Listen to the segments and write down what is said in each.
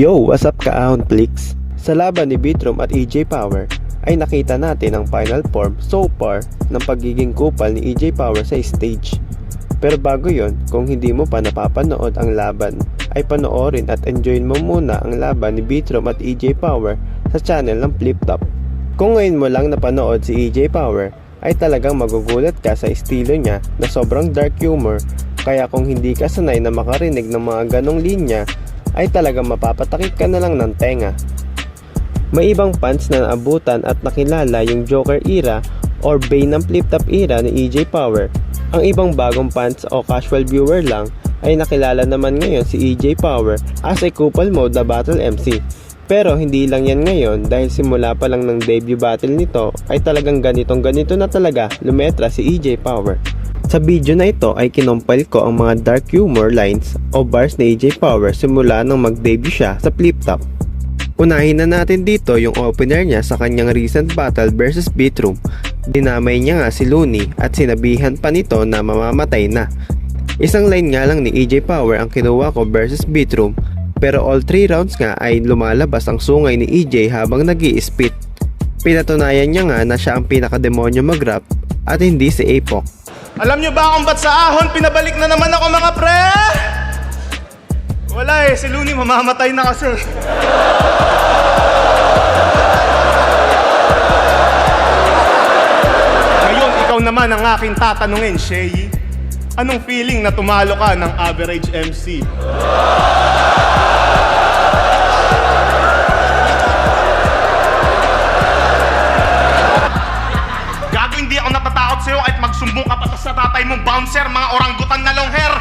Yo, what's up kaahon Plix? Sa laban ni Bitrom at EJ Power ay nakita natin ang final form so far ng pagiging kupal ni EJ Power sa stage. Pero bago yon, kung hindi mo pa napapanood ang laban, ay panoorin at enjoyin mo muna ang laban ni Bitrom at EJ Power sa channel ng Flip Top. Kung ngayon mo lang napanood si EJ Power, ay talagang magugulat ka sa estilo niya na sobrang dark humor, kaya kung hindi ka sanay na makarinig ng mga ganong linya, ay talagang mapapatakip ka na lang ng tenga. May ibang fans na naabutan at nakilala yung Joker era or Bane ng Flip Top era ni EJ Power. Ang ibang bagong fans o casual viewer lang ay nakilala naman ngayon si EJ Power as a couple mode na battle MC. Pero hindi lang yan ngayon dahil simula pa lang ng debut battle nito ay talagang ganito na talaga lumetra si EJ Power. Sa video na ito ay kinompile ko ang mga dark humor lines o bars ni EJ Power simula nang mag-debut siya sa Flip Top. Unahin na natin dito yung opener niya sa kanyang recent battle versus Bitrom. Dinamay niya nga si Looney at sinabihan pa nito na mamamatay na. Isang line nga lang ni EJ Power ang kinuha ko versus Bitrom, pero all 3 rounds nga ay lumalabas ang sungay ni EJ habang nag-i-spit. Pinatunayan niya nga na siya ang pinakademonyo mag-rap at hindi si Apok. Alam nyo ba kung ba't sa ahon pinabalik na naman ako mga pre? Wala si Looney mamamatay na kasi. Ngayon, ikaw naman ang aking tatanungin, Shay. Anong feeling na tumalo ka ng average MC? Gago, hindi ako natatakot sa'yo kahit magsumbong ka pa sa tatay mong bouncer, mga oranggutan na long hair.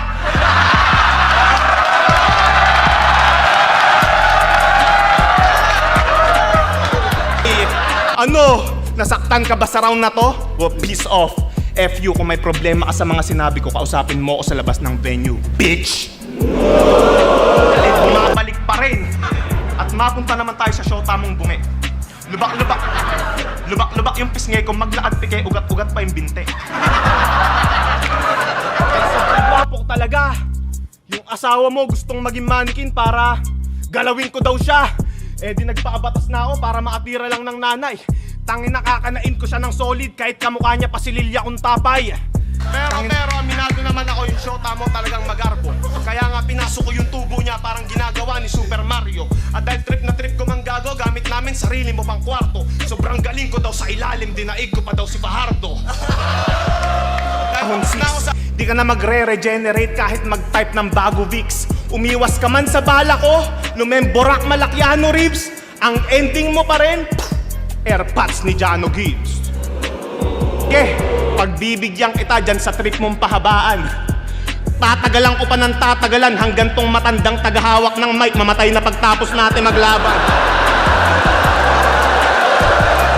Ano? Nasaktan ka ba sa round na to? Well, peace off. F you kung may problema ka sa mga sinabi ko, kausapin mo ako sa labas ng venue, bitch! Galit, bumabalik pa rin. At mapunta naman tayo sa show tamong bungi. Lubak-lubak yung pisngay ko, maglakad pike, ugat-ugat pa yung binte. Sobrang gwapo ko talaga. Yung asawa mo gustong maging mannequin para galawin ko daw siya. Eh di nagpaabatas na ako para makatira lang ng nanay. Tangin, nakakanain ko siya ng solid kahit kamukha niya pa si Lilia kung tapay. Pero aminado naman ako, yung shota mo talagang magarbo. Kaya nga pinasok ko yung tubo niya parang ginagawa ni Super Mario. At dahil trip na trip ko mang gago, gamit namin sarili mo pang kwarto. Sobrang galing ko daw sa ilalim, dinaig ko pa daw si Fajardo. Di ka na magre-regenerate kahit mag-type ng bago Vicks. Umiwas ka man sa bala ko, lumemborak malakyano ribs. Ang ending mo pa rin, airpods ni Jano Gibbs. Pagbibigyan kita dyan sa trip mong pahabaan. Tatagalan ko pa ng tatagalan hanggang tong matandang tagahawak ng mic mamatay na pagtapos natin maglaban.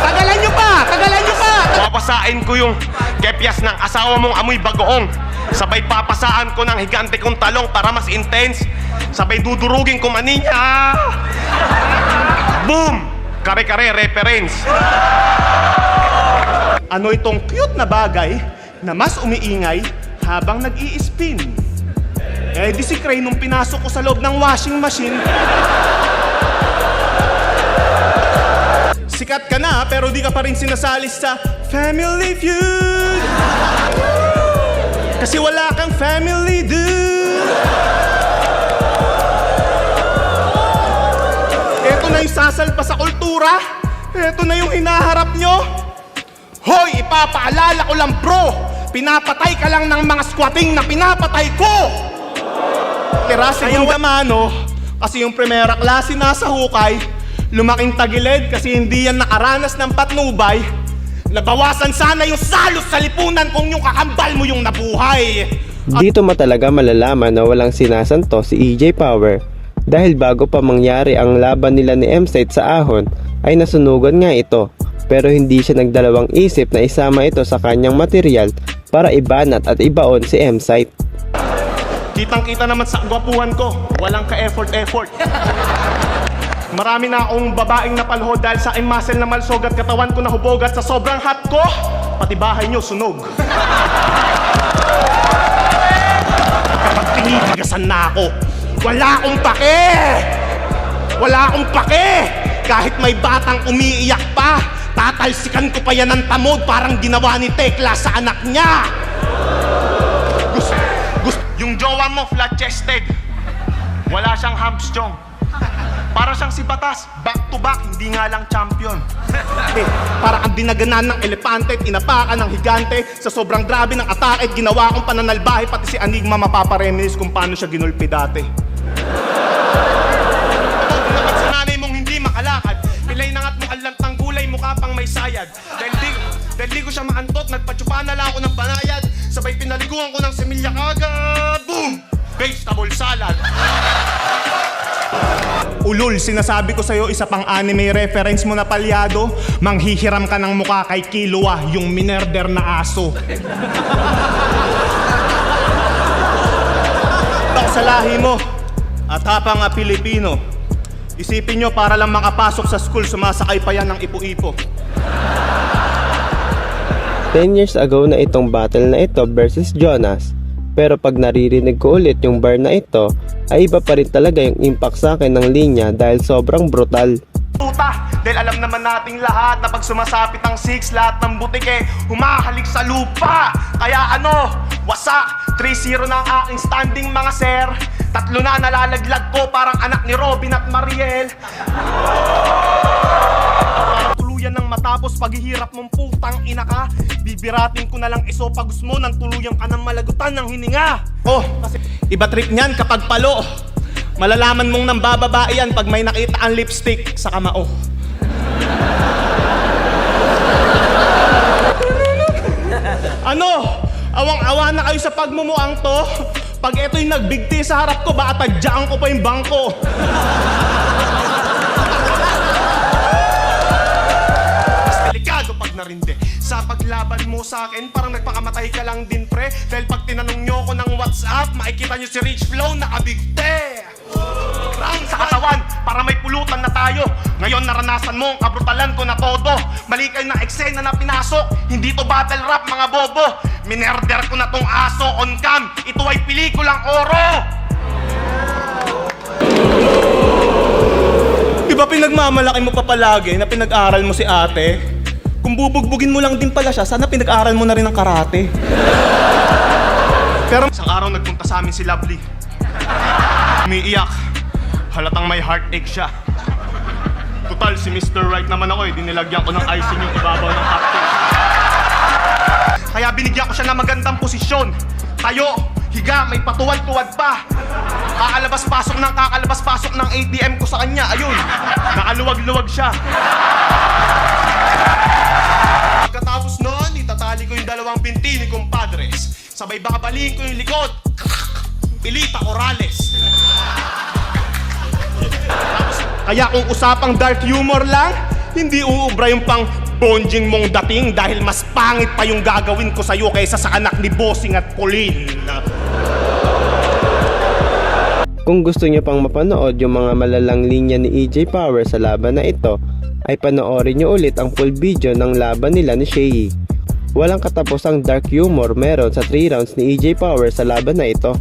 Tagalan nyo pa! Papasain ko yung kepyas ng asawa mong amoy bagoong. Sabay papasaan ko ng higante kong talong para mas intense. Sabay dudurugin ko maninya. Boom! Kare-kare reference. Ano itong cute na bagay na mas umiingay habang nag-i-spin? Eh di si Cray nung pinasok ko sa loob ng washing machine. Sikat ka na pero di ka pa rin sinasali sa Family Feud. Kasi wala kang family, dude. Eto na yung sasalpa sa kultura. Eto na yung hinaharap nyo. Hoy, ipapaalala ko lang bro, pinapatay ka lang ng mga squatting na pinapatay ko. Tira segunda mano, kasi yung primera klase nasa hukay, lumaking tagilid kasi hindi yan nakaranas ng patnubay. Nabawasan sana yung salos sa lipunan kung yung kakambal mo yung nabuhay. Dito talaga malalaman na walang sinasanto si EJ Power dahil bago pa mangyari ang laban nila ni M-Site sa ahon ay nasunugan nga ito. Pero hindi siya nagdalawang isip na isama ito sa kanyang material para ibanat at ibaon si M-Site. Kitang-kita naman sa gwapuhan ko, walang ka-effort. Marami na akong babaeng napalhod dahil sa aking muscle na malsog at katawan ko nahubogat sa sobrang hot ko. Pati bahay nyo sunog. Kapag tinitigasan na ako, wala akong pake! Wala akong pake! Kahit may batang umiiyak pa, tatalsikan ko pa yan ng tamod parang ginawa ni Tekla sa anak niya! Yung jowa mo, flat-chested. Wala siyang hamstrong. Para siyang si Batas, back to back, hindi nga lang champion. Para ang dinaganan ng elepante at inapakan ng higante. Sa sobrang grabe ng atake, ginawa kong pananalbahe, pati si Enigma mapapareminis kung paano siya ginulpi dati. Naman sa nanay mong hindi makalakad, pilay na nga't mukalant ng gulay, mukha pang may sayad. Dahil di ko siya maantot, nagpatsupa na lang ako ng banayad. Sabay pinaliguan ko ng semilya kagad. Boom! Vegetable salad. Ulul, sinasabi ko sa'yo, isa pang anime reference mo na palyado. Manghihiram ka ng mukha kay Killua, yung minerder na aso. Ako sa lahi mo, at hapa nga Pilipino. Isipin nyo, para lang makapasok sa school, sumasakay pa yan ng ipo-ipo. 10 years ago na itong battle na ito versus Jonas. Pero pag naririnig ko ulit yung bar na ito, ay iba pa rin talaga yung impact sa akin ng linya dahil sobrang brutal. Puta, dahil alam naman nating lahat na pag sumasapit ang 6, lahat ng butike humahalik sa lupa. Kaya ano, wasak, 3-0 na ang aking standing mga sir. 3 na nalalaglag ko parang anak ni Robin at Mariel. Tuluyan ng matapos paghihirap mong putang ina ka. Bibiratin ko na lang esophagus mo nang tuluyan ka ng malagutan ng hininga. Oh, kasi iba trip niyan kapag palo. Malalaman mong nang bababae yan pag may nakita ang lipstick sa kamao. Ano? Awang-awa na kayo sa pagmumuang to? Pag ito'y nagbigti sa harap ko, baka tadyaan ko pa yung bangko. Mas delikado pag narinde. Sa paglaban mo sa akin, parang nagpakamatay ka lang din pre. Dahil pag tinanong nyo ko ng WhatsApp, makikita nyo si Rich Flow nakabigte. Rang sa katawan, para may pulutan na tayo. Ngayon naranasan mo ang kabrutalan ko na todo. Mali kayo ng eksena na pinasok. Hindi to battle rap mga bobo. Minerder ko na tong aso on cam. Ito ay pelikulang oro. Diba pinagmamalaki mo pa palagi na pinag-aral mo si ate? Kung bubugbugin mo lang din pala siya, sana pinag-aral mo na rin ng karate. Pero isang araw nagpunta sa amin si Lovely. Umiiyak. Halatang may heartache siya. Total, si Mr. Right naman ako eh. Dinilagyan ko ng icing yung ibabaw ng cupcake. Kaya binigyan ko siya ng magandang posisyon. Tayo, higa, may patuwad-tuwad pa. Kakalabas-pasok ng ATM ko sa kanya. Ayun, nakaluwag-luwag siya. Pagkatapos noon, itatali ko yung 2 binti ni compadres. Sabay babaliin ko yung likod. Pilita Orales. Kaya kung usapang dark humor lang, hindi uubra yung pang bonjing mong dating dahil mas pangit pa yung gagawin ko sa'yo kaysa sa anak ni Bossing at Pauline. Kung gusto niyo pang mapanood yung mga malalang linya ni EJ Power sa laban na ito, ay panoorin niyo ulit ang full video ng laban nila ni Shay. Walang katapusang dark humor meron sa 3 rounds ni EJ Power sa laban na ito.